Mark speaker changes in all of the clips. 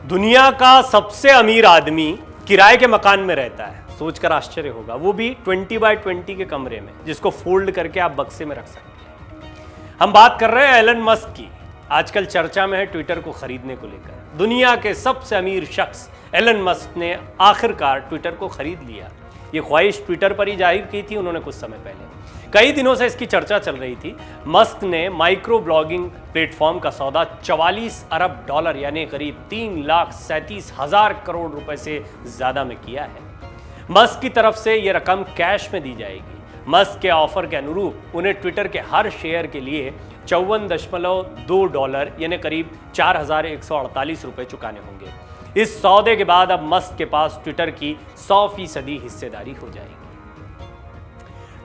Speaker 1: दुनिया का सबसे अमीर आदमी किराए के मकान में रहता है। सोचकर आश्चर्य होगा, वो भी 20x20 के कमरे में, जिसको फोल्ड करके आप बक्से में रख सकते हैं। हम बात कर रहे हैं एलन मस्क की। आजकल चर्चा में है ट्विटर को खरीदने को लेकर। दुनिया के सबसे अमीर शख्स एलन मस्क ने आखिरकार ट्विटर को खरीद लिया। ये ख्वाहिश ट्विटर पर ही जाहिर की थी उन्होंने कुछ समय पहले। कई दिनों से इसकी चर्चा चल रही थी। मस्क ने माइक्रो ब्लॉगिंग प्लेटफॉर्म का सौदा 44 अरब डॉलर यानी करीब 3,37,000 करोड़ रुपए से ज्यादा में किया है। मस्क की तरफ से यह रकम कैश में दी जाएगी। मस्क के ऑफर के अनुरूप उन्हें ट्विटर के हर शेयर के लिए 54.2 डॉलर यानी करीब 4,148 रुपए चुकाने होंगे। इस सौदे के बाद अब मस्क के पास ट्विटर की 100% हिस्सेदारी हो जाएगी।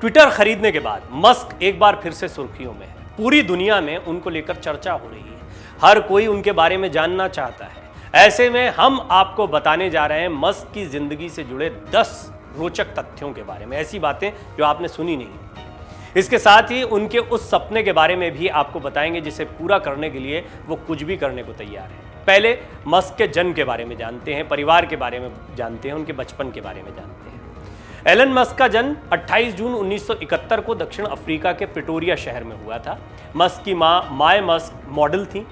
Speaker 1: ट्विटर खरीदने के बाद मस्क एक बार फिर से सुर्खियों में है। पूरी दुनिया में उनको लेकर चर्चा हो रही है। हर कोई उनके बारे में जानना चाहता है। ऐसे में हम आपको बताने जा रहे हैं मस्क की जिंदगी से जुड़े 10 रोचक तथ्यों के बारे में, ऐसी बातें जो आपने सुनी नहीं। इसके साथ ही उनके उस सपने के बारे में भी आपको बताएंगे जिसे पूरा करने के लिए वो कुछ भी करने को तैयार है। पहले मस्क के जन्म के बारे में जानते हैं, परिवार के बारे में जानते हैं, उनके बचपन के बारे में जानते हैं। एलन मस्क का जन्म 28 जून 1971 को दक्षिण अफ्रीका के प्रिटोरिया शहर में हुआ था। मस्क की मां माय मस्क मॉडल थी।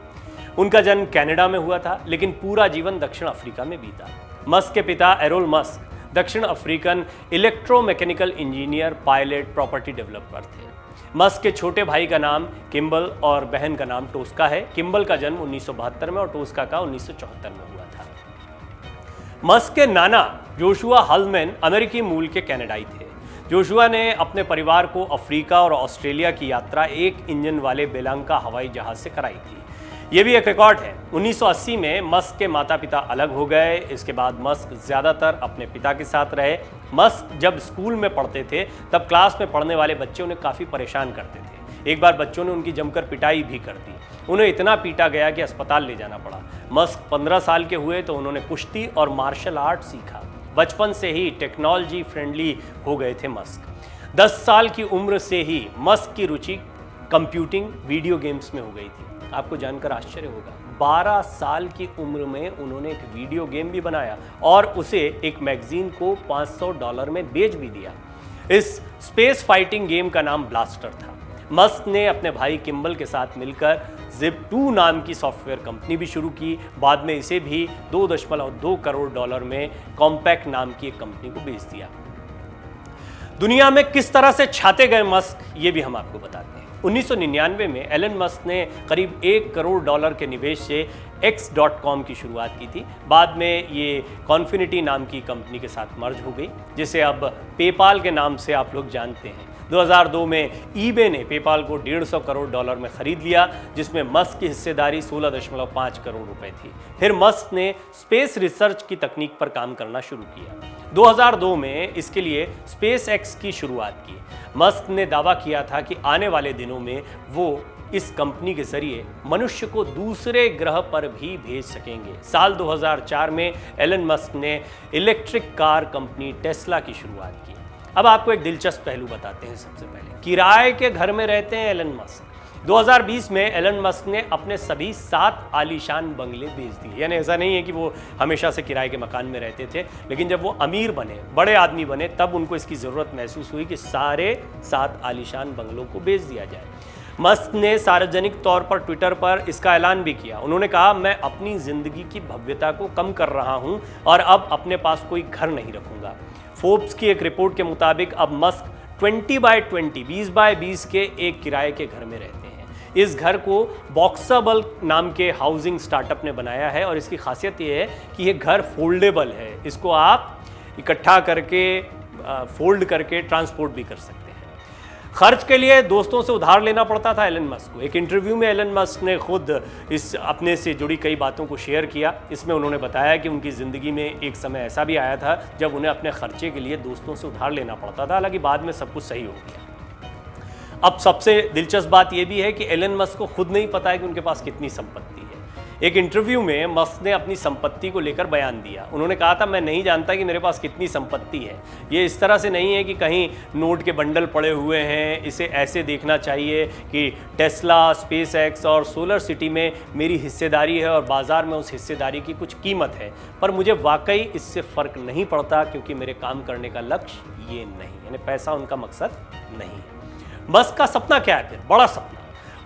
Speaker 1: उनका जन्म कनाडा में हुआ था, लेकिन पूरा जीवन दक्षिण अफ्रीका में बीता। मस्क के पिता एरोल मस्क दक्षिण African electromechanical engineer, pilot, property developer थे। मस्क के छोटे भाई का नाम किम्बल और बहन का नाम टोस्का है। किम्बल का जन्म 1972 में और टोस्का का 1974 में हुआ था। मस्क के नाना जोशुआ हलमैन अमेरिकी मूल के कनाडाई थे। जोशुआ ने अपने परिवार को अफ्रीका और ऑस्ट्रेलिया की यात्रा एक इंजन वाले बेलंका हवाई जहाज से कराई थी। यह भी एक रिकॉर्ड है। 1980 में मस्क के माता पिता अलग हो गए। इसके बाद मस्क ज्यादातर अपने पिता के साथ रहे। मस्क जब स्कूल में पढ़ते थे तब क्लास में पढ़ने वाले बच्चे उन्हें काफ़ी परेशान करते थे। एक बार बच्चों ने उनकी जमकर पिटाई भी कर दी। उन्हें इतना पीटा गया कि अस्पताल ले जाना पड़ा। मस्क 15 साल के हुए तो उन्होंने कुश्ती और मार्शल आर्ट सीखा। बचपन से ही टेक्नोलॉजी फ्रेंडली हो गए थे मस्क। 10 साल की उम्र से ही मस्क की रुचि कंप्यूटिंग, वीडियो गेम्स में हो गई थी। आपको जानकर आश्चर्य होगा, 12 साल की उम्र में उन्होंने एक वीडियो गेम भी बनाया और उसे एक मैगजीन को $500 में बेच भी दिया। इस स्पेस फाइटिंग गेम का नाम ब्लास्टर था। मस्क ने अपने भाई किम्बल के साथ मिलकर Zip2 नाम की सॉफ्टवेयर कंपनी भी शुरू की। बाद में इसे भी $2.2 करोड़ में कॉम्पैक्ट नाम की एक कंपनी को बेच दिया। दुनिया में किस तरह से छाते गए मस्क, ये भी हम आपको बताते हैं। 1999 में एलन मस्क ने करीब $1 करोड़ के निवेश से X.com की शुरुआत की थी। बाद में ये कॉन्फिनिटी नाम की कंपनी के साथ मर्ज हो गई, जिसे अब पेपाल के नाम से आप लोग जानते हैं। 2002 में ईबे ने पेपाल को $150 करोड़ में खरीद लिया, जिसमें मस्क की हिस्सेदारी 16.5 करोड़ रुपए थी। फिर मस्क ने स्पेस रिसर्च की तकनीक पर काम करना शुरू किया। 2002 में इसके लिए स्पेस एक्स की शुरुआत की। मस्क ने दावा किया था कि आने वाले दिनों में वो इस कंपनी के जरिए मनुष्य को दूसरे ग्रह पर भी भेज सकेंगे। साल 2004 में एलन मस्क ने इलेक्ट्रिक कार कंपनी टेस्ला की शुरुआत की। अब आपको एक दिलचस्प पहलू बताते हैं। सबसे पहले किराए के घर में रहते हैं एलन मस्क। 2020 में एलन मस्क ने अपने सभी 7 आलीशान बंगले बेच दिए। यानी ऐसा नहीं है कि वो हमेशा से किराए के मकान में रहते थे, लेकिन जब वो अमीर बने, बड़े आदमी बने, तब उनको इसकी ज़रूरत महसूस हुई कि सारे 7 आलीशान बंगलों को बेच दिया जाए। मस्क ने सार्वजनिक तौर पर ट्विटर पर इसका ऐलान भी किया। उन्होंने कहा, मैं अपनी ज़िंदगी की भव्यता को कम कर रहा हूं और अब अपने पास कोई घर नहीं रखूंगा। फोर्ब्स की एक रिपोर्ट के मुताबिक अब मस्क 20x20 20x20 के एक किराए के घर में रहते हैं। इस घर को बॉक्सेबल नाम के हाउसिंग स्टार्टअप ने बनाया है और इसकी खासियत यह है कि यह घर फोल्डेबल है। इसको आप इकट्ठा करके फोल्ड करके ट्रांसपोर्ट भी कर सकते हैं। खर्च के लिए दोस्तों से उधार लेना पड़ता था एलन मस्क को। एक इंटरव्यू में एलन मस्क ने खुद इस अपने से जुड़ी कई बातों को शेयर किया। इसमें उन्होंने बताया कि उनकी ज़िंदगी में एक समय ऐसा भी आया था जब उन्हें अपने खर्चे के लिए दोस्तों से उधार लेना पड़ता था। हालांकि बाद में सब कुछ सही हो गया। अब सबसे दिलचस्प बात यह भी है कि एलन मस्क को खुद नहीं पता है कि उनके पास कितनी संपत्ति है। एक इंटरव्यू में मस्क ने अपनी संपत्ति को लेकर बयान दिया। उन्होंने कहा था, मैं नहीं जानता कि मेरे पास कितनी संपत्ति है। ये इस तरह से नहीं है कि कहीं नोट के बंडल पड़े हुए हैं। इसे ऐसे देखना चाहिए कि टेस्ला, स्पेसएक्स और सोलर सिटी में मेरी हिस्सेदारी है और बाजार में उस हिस्सेदारी की कुछ कीमत है, पर मुझे वाकई इससे फ़र्क नहीं पड़ता क्योंकि मेरे काम करने का लक्ष्य ये नहीं, यानी पैसा उनका मकसद नहीं। मस्क का सपना क्या है फिर? बड़ा सपना।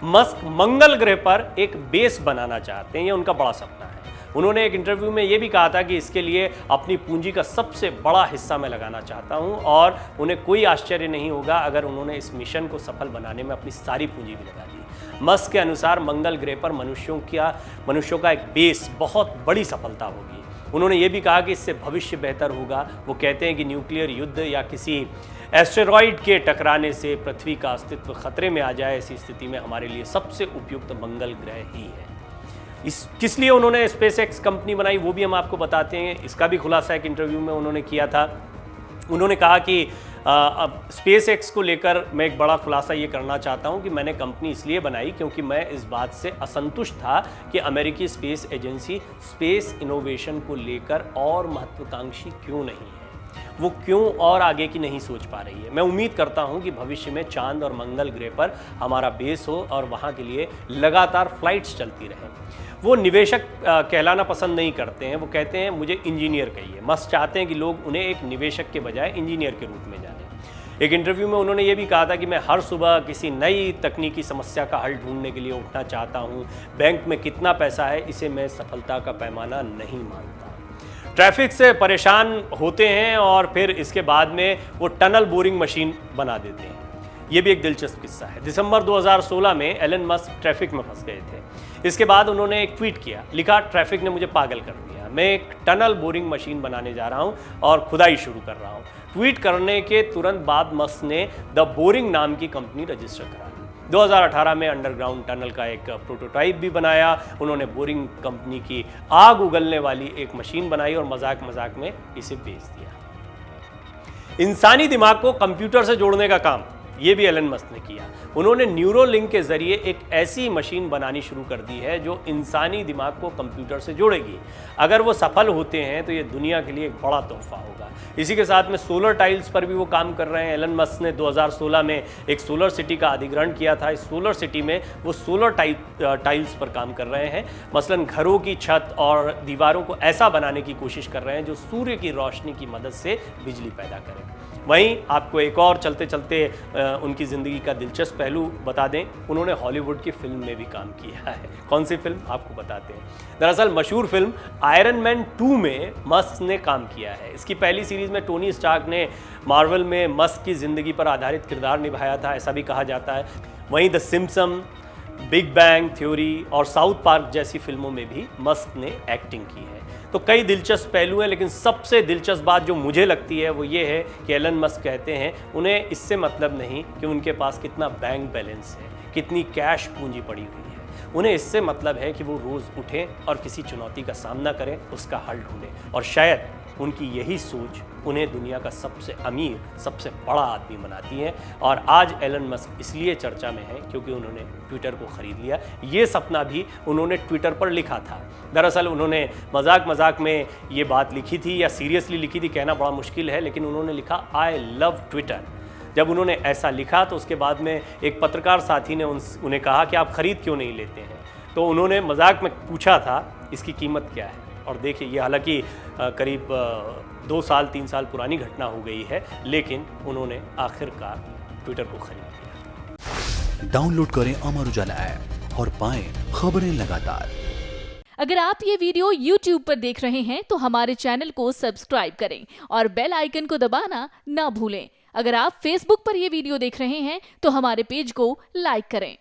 Speaker 1: मस्क मंगल ग्रह पर एक बेस बनाना चाहते हैं, ये उनका बड़ा सपना है। उन्होंने एक इंटरव्यू में ये भी कहा था कि इसके लिए अपनी पूंजी का सबसे बड़ा हिस्सा मैं लगाना चाहता हूं और उन्हें कोई आश्चर्य नहीं होगा अगर उन्होंने इस मिशन को सफल बनाने में अपनी सारी पूंजी भी लगा दी। मस्क के अनुसार मंगल ग्रह पर मनुष्यों का एक बेस बहुत बड़ी सफलता होगी। उन्होंने ये भी कहा कि इससे भविष्य बेहतर होगा। वो कहते हैं कि न्यूक्लियर युद्ध या किसी एस्टेरॉइड के टकराने से पृथ्वी का अस्तित्व खतरे में आ जाए, ऐसी स्थिति में हमारे लिए सबसे उपयुक्त मंगल ग्रह ही है। किस लिए उन्होंने स्पेसएक्स कंपनी बनाई वो भी हम आपको बताते हैं। इसका भी खुलासा एक इंटरव्यू में उन्होंने किया था। उन्होंने कहा कि अब स्पेसएक्स को लेकर मैं एक बड़ा खुलासा ये करना चाहता हूँ कि मैंने कंपनी इसलिए बनाई क्योंकि मैं इस बात से असंतुष्ट था कि अमेरिकी स्पेस एजेंसी स्पेस इनोवेशन को लेकर और महत्वाकांक्षी क्यों नहीं है, वो क्यों और आगे की नहीं सोच पा रही है। मैं उम्मीद करता हूं कि भविष्य में चांद और मंगल ग्रह पर हमारा बेस हो और वहां के लिए लगातार फ्लाइट्स चलती रहें। वो निवेशक कहलाना पसंद नहीं करते हैं, वो कहते हैं मुझे इंजीनियर कहिए। मस्क चाहते हैं कि लोग उन्हें एक निवेशक के बजाय इंजीनियर के रूप में जानें। एक इंटरव्यू में उन्होंने ये भी कहा था कि मैं हर सुबह किसी नई तकनीकी समस्या का हल ढूंढने के लिए उठना चाहता हूँ। बैंक में कितना पैसा है इसे मैं सफलता का पैमाना नहीं मानता। ट्रैफिक से परेशान होते हैं और फिर इसके बाद में वो टनल बोरिंग मशीन बना देते हैं। ये भी एक दिलचस्प किस्सा है। दिसंबर 2016 में एलन मस्क ट्रैफिक में फंस गए थे। इसके बाद उन्होंने एक ट्वीट किया, लिखा, ट्रैफिक ने मुझे पागल कर दिया, मैं एक टनल बोरिंग मशीन बनाने जा रहा हूँ और खुदाई शुरू कर रहा हूँ। ट्वीट करने के तुरंत बाद मस्क ने द बोरिंग नाम की कंपनी रजिस्टर करा ली। 2018 में अंडरग्राउंड टनल का एक प्रोटोटाइप भी बनाया। उन्होंने बोरिंग कंपनी की आग उगलने वाली एक मशीन बनाई और मजाक मजाक में इसे बेच दिया। इंसानी दिमाग को कंप्यूटर से जोड़ने का काम ये भी एलन मस्क ने किया। उन्होंने न्यूरोलिंक के जरिए एक ऐसी मशीन बनानी शुरू कर दी है जो इंसानी दिमाग को कंप्यूटर से जोड़ेगी। अगर वो सफल होते हैं तो ये दुनिया के लिए एक बड़ा तोहफा होगा। इसी के साथ में सोलर टाइल्स पर भी वो काम कर रहे हैं। एलन मस्क ने 2016 में एक सोलर सिटी का अधिग्रहण किया था। इस सोलर सिटी में वो सोलर टाइल्स पर काम कर रहे हैं। मसलन घरों की छत और दीवारों को ऐसा बनाने की कोशिश कर रहे हैं जो सूर्य की रोशनी की मदद से बिजली पैदा करे। वहीं आपको एक और चलते चलते उनकी ज़िंदगी का दिलचस्प पहलू बता दें, उन्होंने हॉलीवुड की फिल्म में भी काम किया है। कौन सी फिल्म आपको बताते हैं। दरअसल मशहूर फिल्म आयरन मैन 2 में मस्क ने काम किया है। इसकी पहली सीरीज़ में टोनी स्टार्क ने मार्वल में मस्क की ज़िंदगी पर आधारित किरदार निभाया था, ऐसा भी कहा जाता है। वहीं the Simpson, big bang theory और साउथ पार्क जैसी फिल्मों में भी मस्क ने एक्टिंग की है। तो कई दिलचस्प पहलू हैं, लेकिन सबसे दिलचस्प बात जो मुझे लगती है वो ये है कि एलन मस्क कहते हैं उन्हें इससे मतलब नहीं कि उनके पास कितना बैंक बैलेंस है, कितनी कैश पूंजी पड़ी हुई है। उन्हें इससे मतलब है कि वो रोज़ उठें और किसी चुनौती का सामना करें, उसका हल ढूंढें। और शायद उनकी यही सोच उन्हें दुनिया का सबसे अमीर, सबसे बड़ा आदमी बनाती है। और आज एलन मस्क इसलिए चर्चा में है क्योंकि उन्होंने ट्विटर को ख़रीद लिया। ये सपना भी उन्होंने ट्विटर पर लिखा था। दरअसल उन्होंने मजाक मजाक में ये बात लिखी थी या सीरियसली लिखी थी, कहना बड़ा मुश्किल है, लेकिन उन्होंने लिखा आई लव ट्विटर। जब उन्होंने ऐसा लिखा तो उसके बाद में एक पत्रकार साथी ने उन्हें कहा कि आप ख़रीद क्यों नहीं लेते हैं। तो उन्होंने मजाक में पूछा था इसकी कीमत क्या है। और देखिए, ये हालांकि करीब 2 साल 3 साल पुरानी घटना हो गई है, लेकिन उन्होंने आखिरकार ट्विटर को खरीद लिया।
Speaker 2: डाउनलोड करें अमर उजाला ऐप और पाएं खबरें लगातार।
Speaker 3: अगर आप ये वीडियो YouTube पर देख रहे हैं तो हमारे चैनल को सब्सक्राइब करें और बेल आइकन को दबाना ना भूलें। अगर आप Facebook पर ये वीडियो देख रहे हैं तो हमारे पेज को लाइक करें।